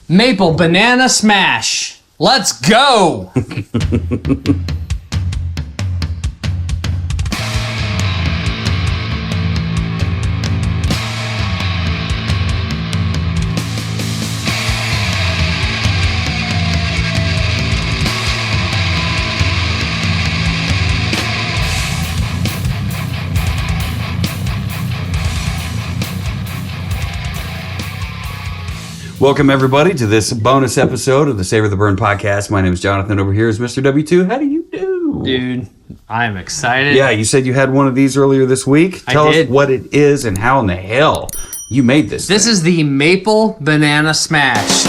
Maple Banana Smash. Let's go! Welcome, everybody, to this bonus episode of the Savor the Burn podcast. My name is Jonathan. Over here is Mr. W2. How do you do? Dude, I'm excited. Yeah, you said you had one of these earlier this week. Tell us what it is and how in the hell you made this. This is the Maple Banana Smash.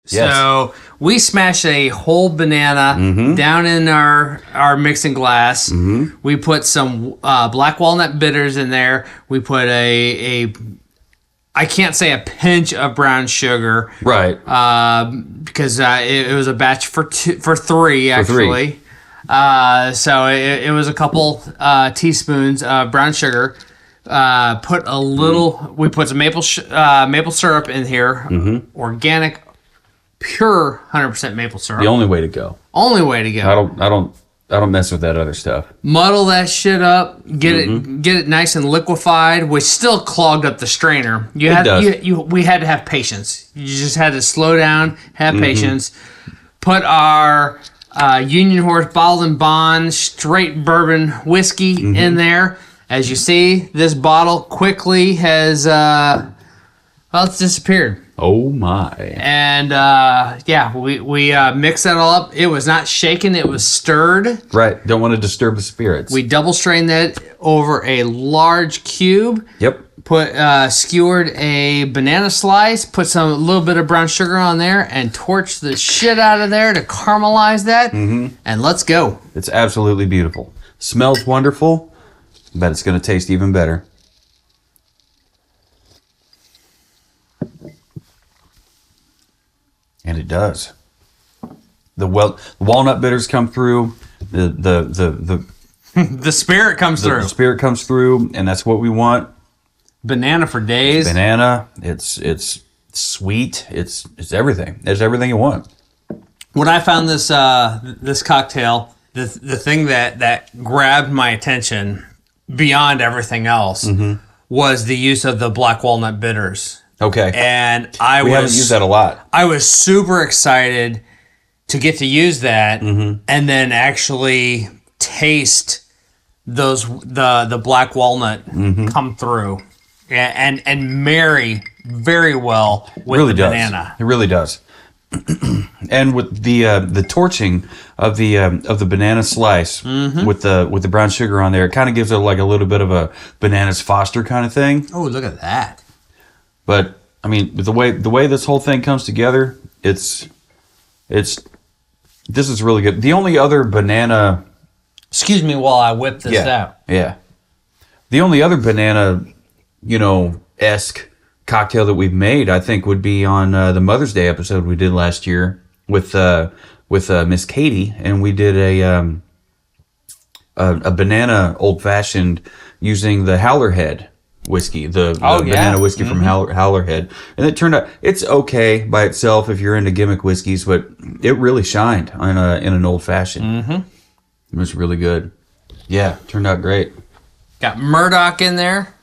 Yes. So we smash a whole banana down in our mixing glass. We put some black walnut bitters in there. We put a I can't say a pinch of brown sugar. Right. Because it was a batch for three, actually. So it was a couple teaspoons of brown sugar. Put a little. We put some maple syrup in here. Mm-hmm. Organic, pure 100% maple syrup. The only way to go. Only way to go. I don't mess with that other stuff. Muddle that shit up. Get it nice and liquefied, which still clogged up the strainer. We had to have patience. You just had to slow down, have patience. Put our Union Horse Bottled and Bond straight bourbon whiskey in there. As you see, this bottle quickly has it's disappeared. Oh my! And we mixed that all up. It was not shaken; it was stirred. Right. Don't want to disturb the spirits. We double strained that over a large cube. Yep. Put skewered a banana slice. Put a little bit of brown sugar on there, and torched the shit out of there to caramelize that. And let's go. It's absolutely beautiful. Smells wonderful. I bet it's going to taste even better. And it does. The walnut bitters come through. The the spirit comes through. The spirit comes through, and that's what we want. Banana for days. Banana. It's sweet. It's everything. It's everything you want. When I found this this cocktail, the thing that grabbed my attention beyond everything else was the use of the black walnut bitters. Okay. And we haven't used that a lot. I was super excited to get to use that and then actually taste the black walnut come through and marry very well with the banana. It really does. And with the torching of the banana slice with the brown sugar on there, it kind of gives it like a little bit of a bananas Foster kind of thing. Oh, look at that! But I mean, the way this whole thing comes together, this is really good. The only other banana. Excuse me while I whip this out. Yeah. The only other banana, esque cocktail that we've made, I think, would be on the Mother's Day episode we did last year with Miss Katie, and we did a banana old fashioned using the Howler Head whiskey, the banana whiskey from Howler Head, and it turned out it's okay by itself if you're into gimmick whiskeys, but it really shined in an old fashioned. It was really good. Yeah, turned out great. Got Murdoch in there.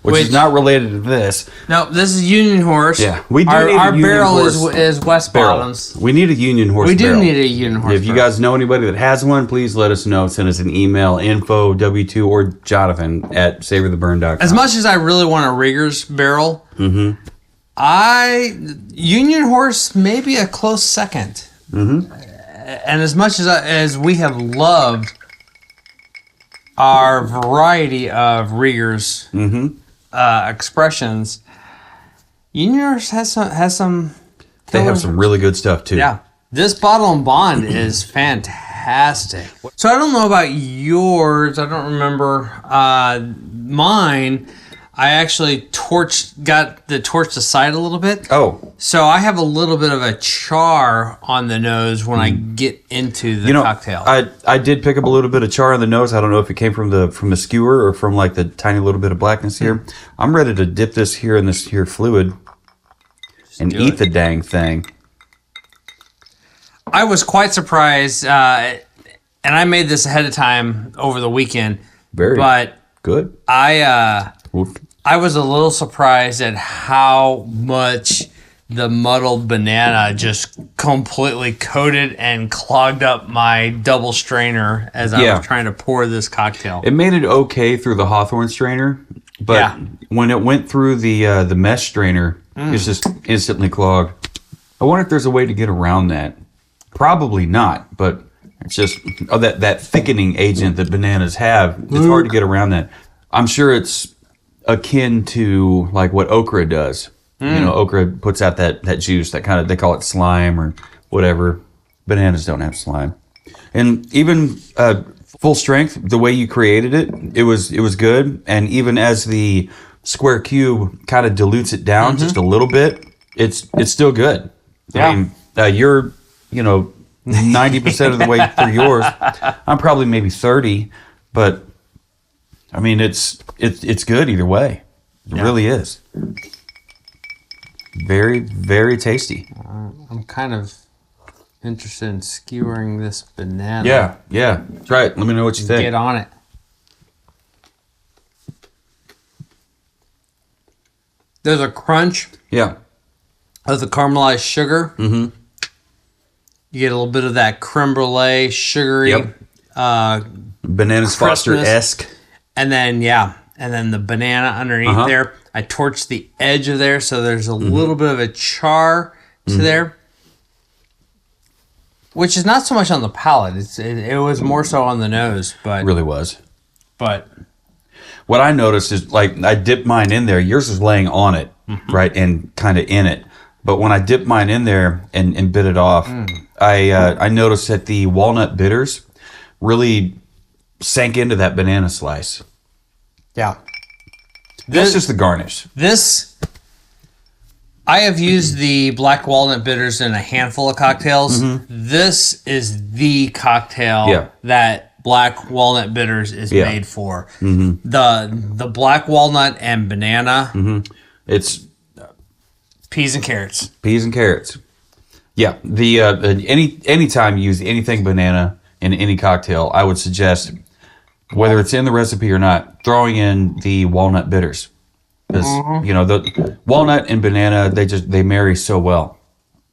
Which is not related to this. No, this is Union Horse. Yeah, we do our, need a our Union barrel Horse is West barrel. Bottoms. We need a Union Horse We barrel. do need a Union Horse If you guys know anybody that has one, please let us know. Send us an email, info, W2, or Jonathan at savortheburn.com. As much as I really want a Rieger's barrel, Union Horse may be a close second. And as much as we have loved our variety of Rieger's expressions, Union Horse has some. They have some really good stuff too. Yeah, this Bottle and Bond is fantastic. So I don't know about yours. I don't remember mine. I actually got the torch aside a little bit. Oh. So I have a little bit of a char on the nose when I get into the cocktail. I did pick up a little bit of char on the nose. I don't know if it came from the skewer or from like the tiny little bit of blackness here. I'm ready to dip this here in this here fluid and eat the dang thing. I was quite surprised, and I made this ahead of time over the weekend. Very good. I was a little surprised at how much the muddled banana just completely coated and clogged up my double strainer as I was trying to pour this cocktail. It made it okay through the Hawthorne strainer, but when it went through the mesh strainer, it's just instantly clogged. I wonder if there's a way to get around that. Probably not, but it's just that thickening agent that bananas have. It's hard to get around that. I'm sure it's akin to like what okra does. Okra puts out that juice, that kind of, they call it slime or whatever. Bananas don't have slime. And even full strength, the way you created it, it was good. And even as the square cube kind of dilutes it down just a little bit, it's still good. Yeah. I mean, you're 90% of the way through yours. I'm probably maybe 30, but I mean it's good either way. It really is. Very, very tasty. I'm kind of interested in skewering this banana. Yeah. Try it. Let me know what you think. Get on it. There's a crunch. Yeah. Of the caramelized sugar. Mm-hmm. You get a little bit of that creme brulee, sugary, Bananas Foster-esque. And then the banana underneath there. I torched the edge of there, so there's a little bit of a char to there, which is not so much on the palate. It was more so on the nose, but It really was. But what I noticed is, like, I dipped mine in there. Yours was laying on it, right, and kind of in it. But when I dipped mine in there and bit it off, I noticed that the walnut bitters really sank into that banana slice. yeah. That's just the garnish. I have used the black walnut bitters in a handful of cocktails. This is the cocktail that black walnut bitters is made for. The black walnut and banana. It's peas and carrots. Peas and carrots. Yeah. The anytime you use anything banana in any cocktail, I would suggest, whether it's in the recipe or not, throwing in the walnut bitters. Because, the walnut and banana, they marry so well.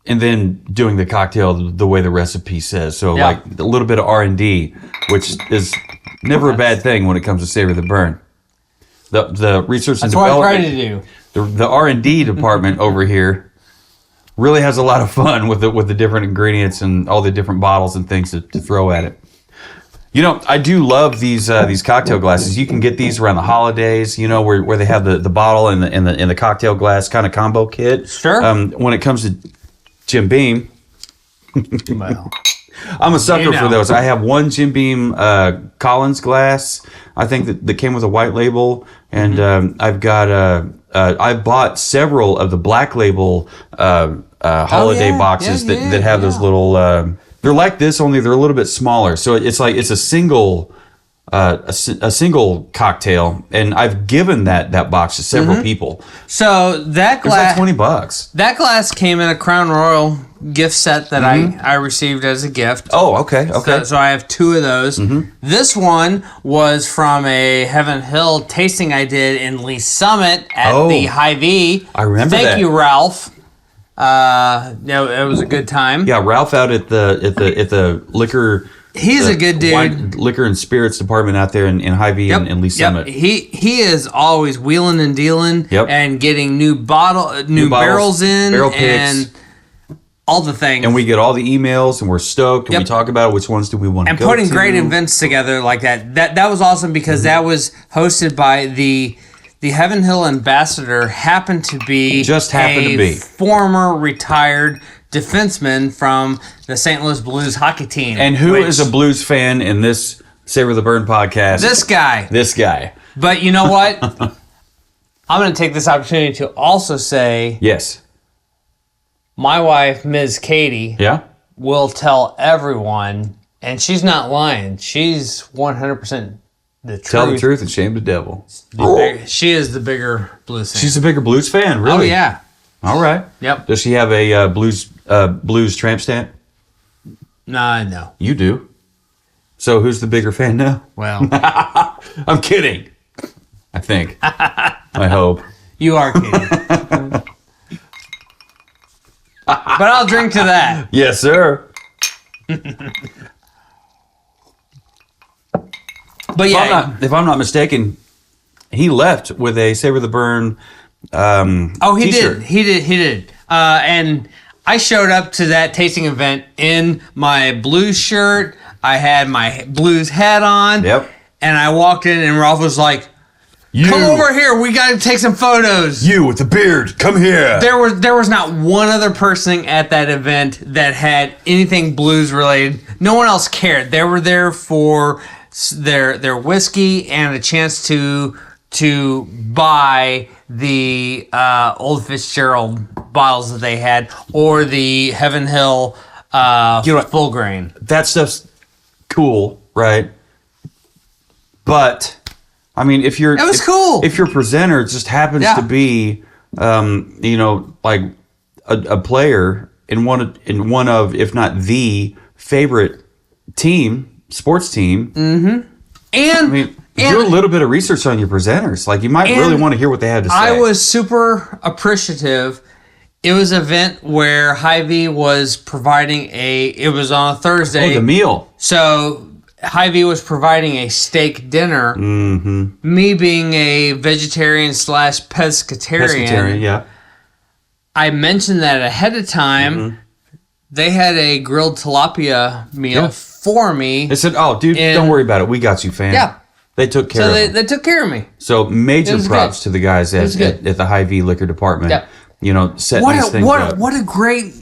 And then doing the cocktail the way the recipe says. So, like, a little bit of R&D, which is never a bad thing when it comes to Savor the Burn. The research and development. That's what I'm trying to do. The R&D department over here really has a lot of fun with the different ingredients and all the different bottles and things to throw at it. I do love these cocktail glasses. You can get these around the holidays, where they have the bottle and the cocktail glass kind of combo kit. Sure. When it comes to Jim Beam, Well, I'm a sucker for those. I have one Jim Beam Collins glass. I think that came with a white label, and I've got I bought several of the black label holiday boxes that have those little. They're like this, only they're a little bit smaller. So it's a single a single cocktail, and I've given that box to several people. So that glass, it's like $20. That glass came in a Crown Royal gift set that I received as a gift. Oh, okay. So I have two of those. This one was from a Heaven Hill tasting I did in Lee Summit at the Hy-Vee. I remember that. Thank you, Ralph. It was a good time. Yeah, Ralph out at the liquor. He's a good dude. Wine, liquor and spirits department out there in Hy-Vee and Lee Summit. He is always wheeling and dealing and getting new barrels in, barrel picks, and all the things. And we get all the emails, and we're stoked, and we talk about which ones do we want to go to. And putting great events together like that. That was awesome because that was hosted by the Heaven Hill ambassador happened to be former retired defenseman from the St. Louis Blues hockey team. And who is a Blues fan in this Savor the Burn podcast? This guy. But you know what? I'm going to take this opportunity to also say, yes, my wife, Ms. Katie, will tell everyone, and she's not lying. She's 100% the truth. Tell the truth and shame the devil. She is the bigger Blues fan. She's a bigger Blues fan, really? Oh, yeah. All right. Yep. Does she have a Blues tramp stamp? No. You do. So who's the bigger fan now? Well, I'm kidding. I think. I hope. You are kidding. But I'll drink to that. Yes, sir. But if I'm not mistaken, he left with a Savor the Burn t-shirt. He did. And I showed up to that tasting event in my Blues shirt. I had my Blues hat on. Yep. And I walked in, and Ralph was like, "Come over here. We got to take some photos." You with the beard, come here. There was not one other person at that event that had anything Blues related. No one else cared. They were there for their whiskey and a chance to to buy the Old Fitzgerald bottles that they had, or the Heaven Hill full grain. That stuff's cool, right? But I mean, if your presenter just happens to be, like a player in one of, if not the favorite sports team, and do a little bit of research on your presenters. Like, you might really want to hear what they had to say. I was super appreciative. It was an event where Hy-Vee was providing it was on a Thursday. Oh, the meal. So Hy-Vee was providing a steak dinner. Mm-hmm. Me being a vegetarian / pescatarian. Yeah. I mentioned that ahead of time. Mm-hmm. They had a grilled tilapia meal for me. They said, "Oh, dude, don't worry about it. We got you, fam." Yeah. They took care of me. They took care of me. So major props to the guys at the Hy-Vee liquor department. Yeah. Setting these things up. What a great...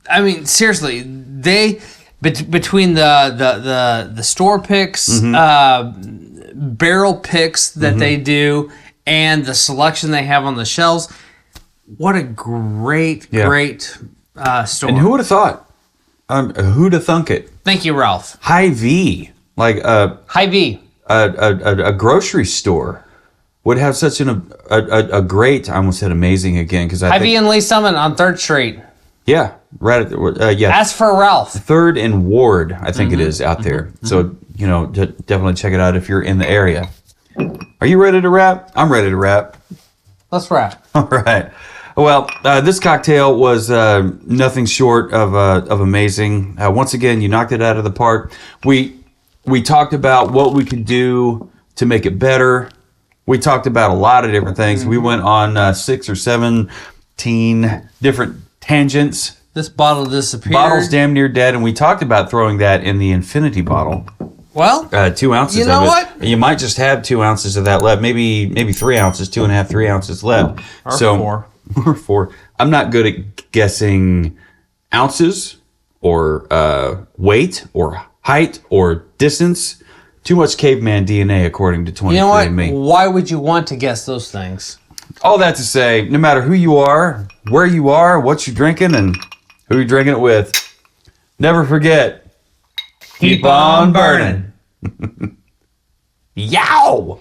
I mean, seriously, they... Between the store picks, barrel picks that they do, and the selection they have on the shelves, what a great store. And who would have thought? Who'd have thunk it? Thank you, Ralph. Hy-Vee, like Hy-Vee, a grocery store would have such a great. I almost said amazing again because Hy-Vee and Lee Summit on 3rd Street. Yeah, right at the Ask for Ralph. 3rd and Ward, I think it is out there. So definitely check it out if you're in the area. Are you ready to wrap? I'm ready to wrap. Let's wrap. All right. Well, this cocktail was nothing short of amazing. Once again, you knocked it out of the park. We talked about what we could do to make it better. We talked about a lot of different things. We went on 6 or 17 different tangents. This bottle disappeared. Bottle's damn near dead, and we talked about throwing that in the infinity bottle. Well, 2 ounces you know of it. what? You might just have 2 ounces of that left. Maybe 3 ounces, 2.5, 3 ounces left. Or 4. Or 4. I'm not good at guessing ounces or weight or height or distance. Too much caveman DNA, according to 23andMe. You know what? Why would you want to guess those things? All that to say, no matter who you are, where you are, what you're drinking, and who you're drinking it with, never forget, keep on burning. Yow!